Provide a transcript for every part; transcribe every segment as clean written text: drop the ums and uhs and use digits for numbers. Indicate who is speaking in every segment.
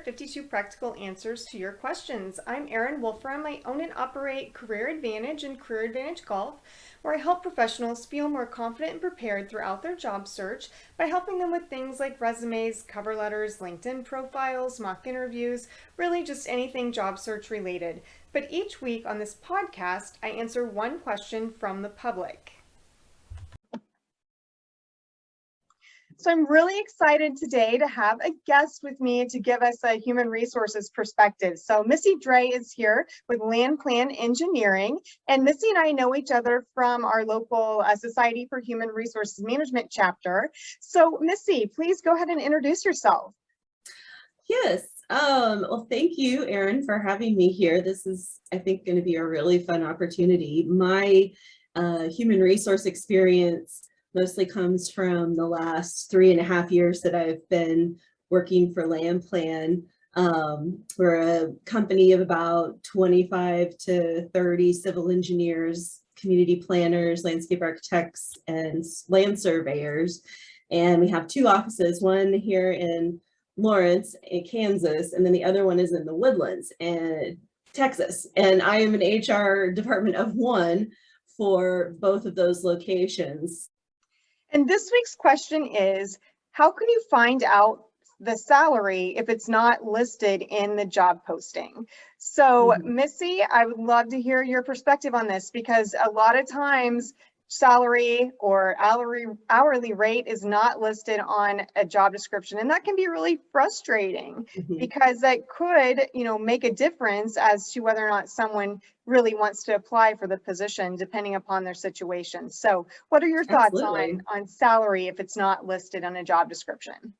Speaker 1: share 52 practical answers to your questions. I'm Erin Wolfram. I own and operate Career Advantage and Career Advantage Golf, where I help professionals feel more confident and prepared throughout their job search by helping them with things like resumes, cover letters, LinkedIn profiles, mock interviews, really just anything job search related. But each week on this podcast, I answer one question from the public. So I'm really excited today to have a guest with me to give us a human resources perspective. So Missy Dray is here with Landplan Engineering, and Missy and I know each other from our local Society for Human Resources Management chapter. So Missy, please go ahead and introduce yourself.
Speaker 2: Yes, well, thank you, Erin, for having me here. This is, I think, going to be a really fun opportunity. My human resource experience mostly comes from the last 3.5 years that I've been working for Landplan. We're a company of about 25 to 30 civil engineers, community planners, landscape architects, and land surveyors. And we have 2 offices, one here in Lawrence, in Kansas, and then the other one is in the Woodlands in Texas. And I am an HR department of 1 for both of those locations.
Speaker 1: And this week's question is, how can you find out the salary if it's not listed in the job posting? So Missy, I would love to hear your perspective on this, because a lot of times salary or hourly rate is not listed on a job description, and that can be really frustrating because that could, make a difference as to whether or not someone really wants to apply for the position depending upon their situation. So what are your thoughts on salary if it's not listed on a job description?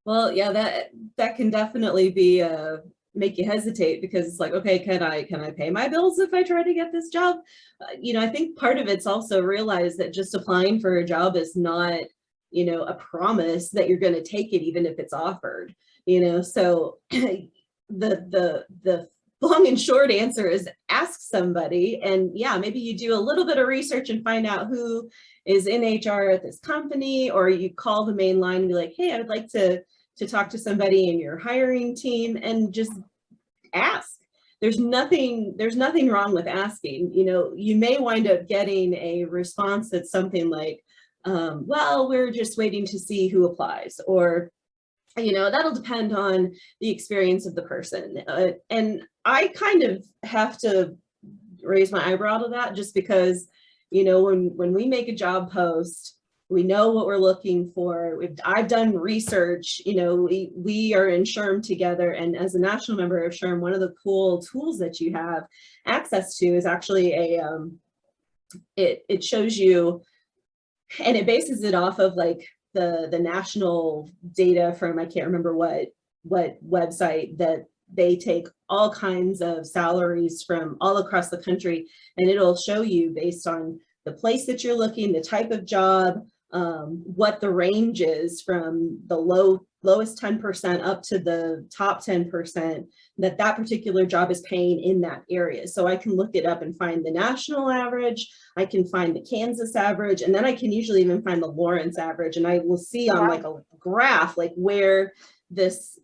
Speaker 2: Well, yeah, that can definitely be make you hesitate, because it's like, okay, can I pay my bills if I try to get this job? I think part of it's also realize that just applying for a job is not, a promise that you're going to take it even if it's offered. So the long and short answer is ask somebody, and yeah, maybe you do a little bit of research and find out who is in HR at this company, or you call the main line and be like, hey, I would like to talk to somebody in your hiring team, and just ask. There's nothing wrong with asking. You may wind up getting a response that's something like, well, we're just waiting to see who applies, or that'll depend on the experience of the person. And I kind of have to raise my eyebrow to that, just because, when we make a job post, we know what we're looking for. I've done research, we are in SHRM together. And as a national member of SHRM, one of the cool tools that you have access to is actually it shows you, and it bases it off of like the national data from, I can't remember what website, that they take all kinds of salaries from all across the country, and it'll show you based on the place that you're looking, the type of job, what the range is from the lowest 10% up to the top 10% that particular job is paying in that area. So I can look it up and find the national average, I can find the Kansas average, and then I can usually even find the Lawrence average, and I will see on like a graph like where this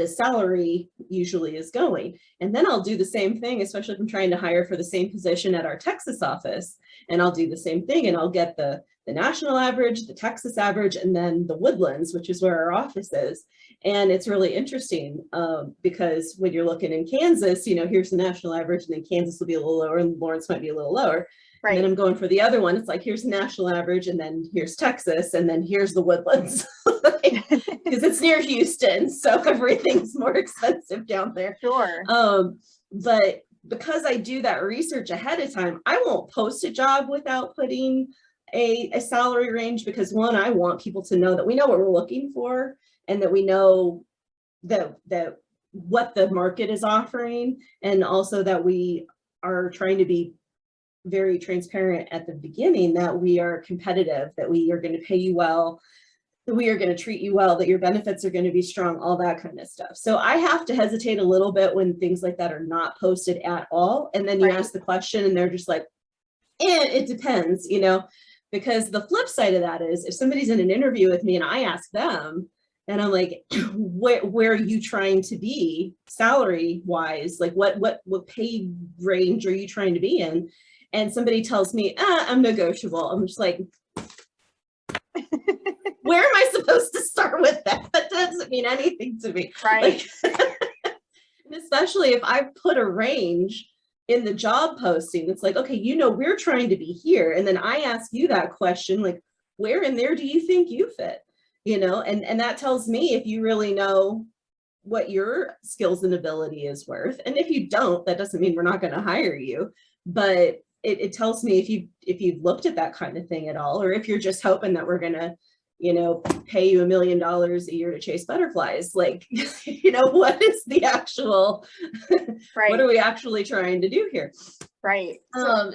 Speaker 2: salary usually is going. And then I'll do the same thing, especially if I'm trying to hire for the same position at our Texas office, and I'll do the same thing, and I'll get the national average, the Texas average, and then the Woodlands, which is where our office is. And it's really interesting because when you're looking in Kansas, here's the national average, and then Kansas will be a little lower and Lawrence might be a little lower. Right. And then I'm going for the other one. It's like, here's the national average, and then here's Texas, and then here's the Woodlands, because it's near Houston, so everything's more expensive down there.
Speaker 1: Sure.
Speaker 2: But because I do that research ahead of time, I won't post a job without putting a salary range, because one, I want people to know that we know what we're looking for, and that we know that what the market is offering, and also that we are trying to be very transparent at the beginning, that we are competitive, that we are going to pay you well, that we are going to treat you well, that your benefits are going to be strong, all that kind of stuff. So I have to hesitate a little bit when things like that are not posted at all. And then you ask the question and they're just like, it depends, because the flip side of that is, if somebody's in an interview with me and I ask them, And I'm like, where are you trying to be salary wise? Like what pay range are you trying to be in? And somebody tells me, I'm negotiable. I'm just like, where am I supposed to start with that? That doesn't mean anything to me.
Speaker 1: Right.
Speaker 2: Like, and especially if I put a range in the job posting, it's like, okay, we're trying to be here. And then I ask you that question, like, where in there do you think you fit? And that tells me if you really know what your skills and ability is worth. And if you don't, that doesn't mean we're not going to hire you. But it tells me if you've looked at that kind of thing at all, or if you're just hoping that we're going to, pay you $1 million a year to chase butterflies. Like, what is the actual,
Speaker 1: Right.
Speaker 2: what are we actually trying to do here?
Speaker 1: Right.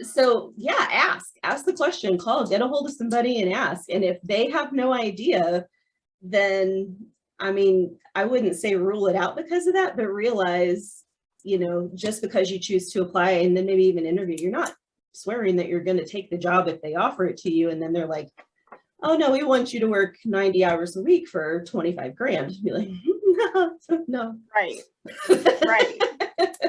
Speaker 2: So yeah, ask the question, call, get a hold of somebody and ask. And if they have no idea, then, I mean, I wouldn't say rule it out because of that, but realize, just because you choose to apply and then maybe even interview, you're not swearing that you're going to take the job if they offer it to you. And then they're like, oh no, we want you to work 90 hours a week for 25 grand. Be like, no.
Speaker 1: Right. Right.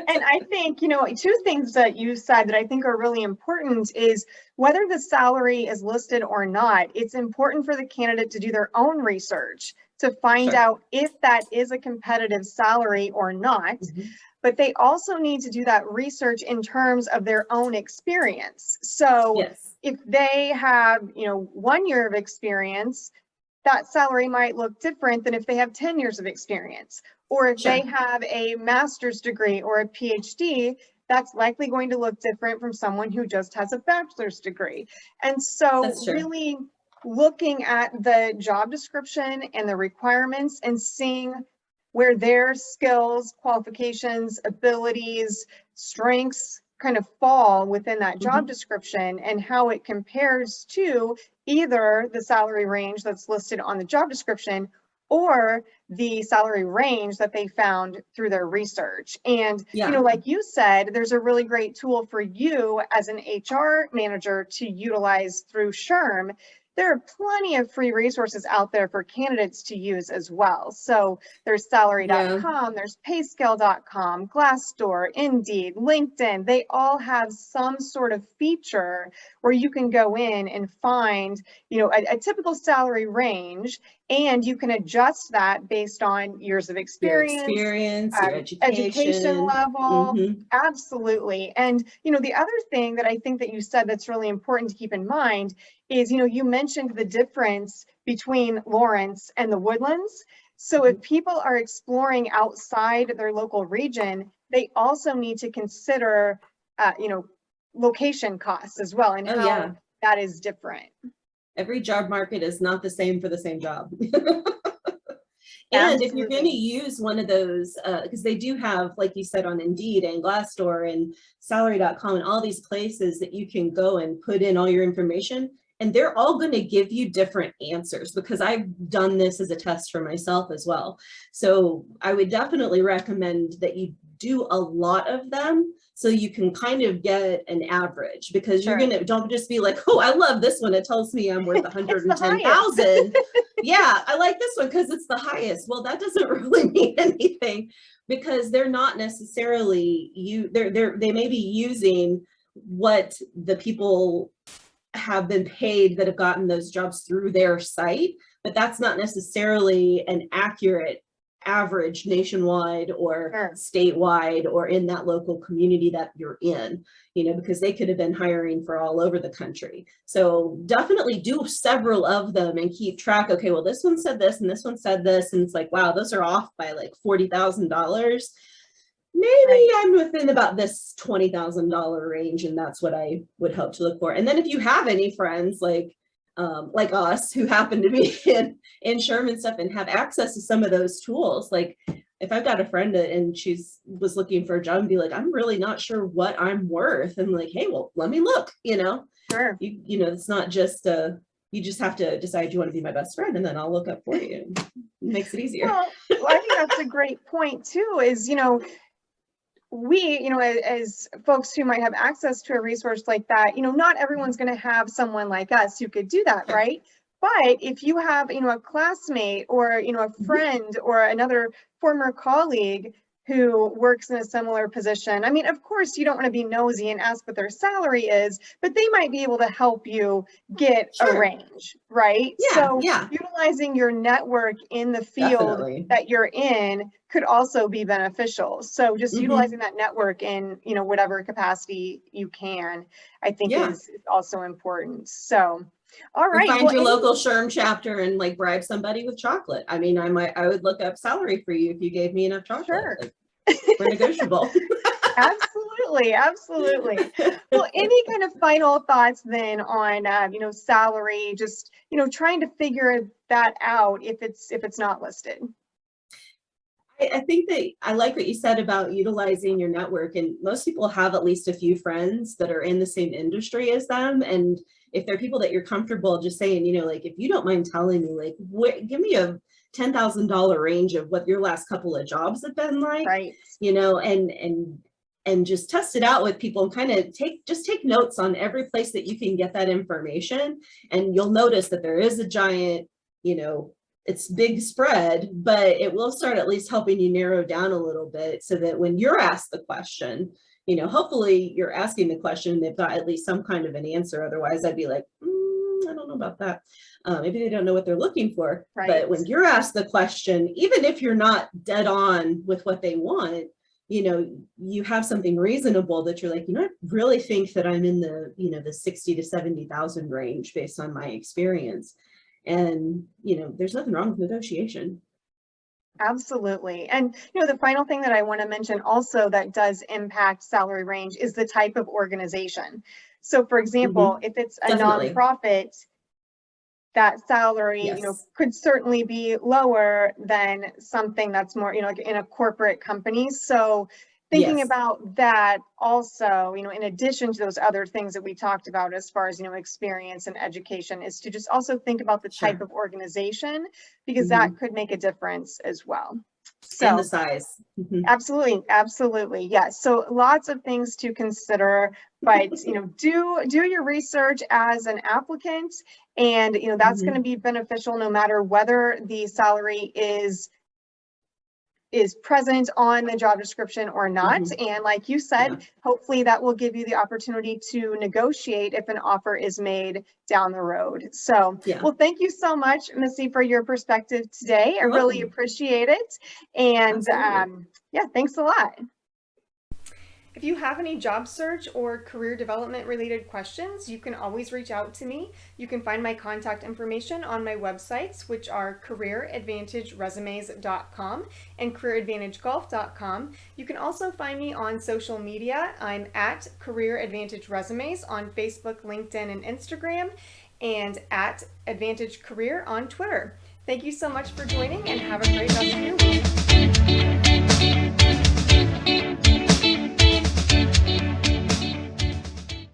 Speaker 1: And I think, two things that you said that I think are really important is whether the salary is listed or not, it's important for the candidate to do their own research to find
Speaker 2: Sure.
Speaker 1: out if that is a competitive salary or not.
Speaker 2: Mm-hmm.
Speaker 1: But they also need to do that research in terms of their own experience. So
Speaker 2: Yes.
Speaker 1: if they have, 1 year of experience, that salary might look different than if they have 10 years of experience. Or if
Speaker 2: Sure.
Speaker 1: they have a master's degree or a PhD, that's likely going to look different from someone who just has a bachelor's degree. And so really looking at the job description and the requirements and seeing where their skills, qualifications, abilities, strengths kind of fall within that job description and how it compares to either the salary range that's listed on the job description or the salary range that they found through their research. And, like you said, there's a really great tool for you as an HR manager to utilize through SHRM. There are plenty of free resources out there for candidates to use as well. So there's salary.com, there's payscale.com, Glassdoor, Indeed, LinkedIn. They all have some sort of feature where you can go in and find, a typical salary range, and you can adjust that based on years of experience,
Speaker 2: your
Speaker 1: education level. Absolutely. And, the other thing that I think that you said that's really important to keep in mind is, you mentioned the difference between Lawrence and the Woodlands. So if people are exploring outside their local region, they also need to consider, location costs as well and how that is different.
Speaker 2: Every job market is not the same for the same job.
Speaker 1: And
Speaker 2: if you're going to use one of those, because they do have, like you said, on Indeed and Glassdoor and salary.com and all these places that you can go and put in all your information, and they're all going to give you different answers, because I've done this as a test for myself as well. So I would definitely recommend that you do a lot of them so you can kind of get an average, because you're going to, don't just be like, oh, I love this one. It tells me I'm worth 110,000. Yeah, I like this one because it's the highest. Well, that doesn't really mean anything, because they're not necessarily they may be using what the people have been paid that have gotten those jobs through their site, but that's not necessarily an accurate average nationwide or statewide or in that local community that you're in, because they could have been hiring for all over the country. So definitely do several of them and keep track. Okay, well, this one said this and this one said this, and it's like, wow, those are off by like $40,000. Maybe I'm within about this $20,000 range, and that's what I would hope to look for. And then if you have any friends like us who happen to be in SHRM and stuff and have access to some of those tools, like if I've got a friend and was looking for a job and be like, I'm really not sure what I'm worth, I'm like, hey, well, let me look. It's not just you just have to decide you want to be my best friend, and then I'll look up for you. It makes it easier.
Speaker 1: Well, I think that's a great point too, is, we, as folks who might have access to a resource like that, not everyone's going to have someone like us who could do that, right? But if you have, a classmate or, a friend or another former colleague who works in a similar position, I mean, of course, you don't want to be nosy and ask what their salary is, but they might be able to help you get a
Speaker 2: Sure.
Speaker 1: range, right?
Speaker 2: Yeah,
Speaker 1: So
Speaker 2: yeah,
Speaker 1: utilizing your network in the field
Speaker 2: definitely.
Speaker 1: that you're in could also be beneficial. So just utilizing that network in, whatever capacity you can, I think
Speaker 2: Yeah.
Speaker 1: is also important. So, all
Speaker 2: Or
Speaker 1: right.
Speaker 2: find
Speaker 1: Well,
Speaker 2: your local SHRM chapter and like bribe somebody with chocolate. I mean, I would look up salary for you if you gave me enough chocolate.
Speaker 1: sure.
Speaker 2: Like, we're negotiable.
Speaker 1: Absolutely, absolutely. Well, any kind of final thoughts then on salary, just trying to figure that out if it's not listed.
Speaker 2: I think that I like what you said about utilizing your network, and most people have at least a few friends that are in the same industry as them. And if they're people that you're comfortable just saying, like, if you don't mind telling me, like, give me a $10,000 range of what your last couple of jobs have been like,
Speaker 1: Right.
Speaker 2: And just test it out with people and kind of take notes on every place that you can get that information. And you'll notice that there is a giant, it's big spread, but it will start at least helping you narrow down a little bit so that when you're asked the question, hopefully you're asking the question and they've got at least some kind of an answer. Otherwise, I'd be like, I don't know about that. Maybe they don't know what they're looking for.
Speaker 1: Right.
Speaker 2: But when you're asked the question, even if you're not dead on with what they want, you have something reasonable that you're like, I really think that I'm in the, the 60 to 70,000 range based on my experience. And, there's nothing wrong with negotiation.
Speaker 1: Absolutely. And, the final thing that I want to mention also that does impact salary range is the type of organization. So for example, if it's a
Speaker 2: Definitely.
Speaker 1: nonprofit, that salary,
Speaker 2: Yes.
Speaker 1: could certainly be lower than something that's more, like in a corporate company. So thinking
Speaker 2: Yes.
Speaker 1: about that also, in addition to those other things that we talked about as far as, experience and education, is to just also think about the type
Speaker 2: Sure.
Speaker 1: of organization, because that could make a difference as well.
Speaker 2: And the
Speaker 1: So
Speaker 2: size.
Speaker 1: absolutely, absolutely, yes. So lots of things to consider, but do your research as an applicant, and that's going to be beneficial no matter whether the salary is present on the job description or not. And like you said, hopefully that will give you the opportunity to negotiate if an offer is made down the road. So, well, thank you so much, Missy, for your perspective today. I really appreciate it. And yeah, thanks a lot. If you have any job search or career development related questions, you can always reach out to me. You can find my contact information on my websites, which are careeradvantageresumes.com and careeradvantagegolf.com. You can also find me on social media. I'm at Career Advantage Resumes on Facebook, LinkedIn, and Instagram, and at Advantage Career on Twitter. Thank you so much for joining, and have a great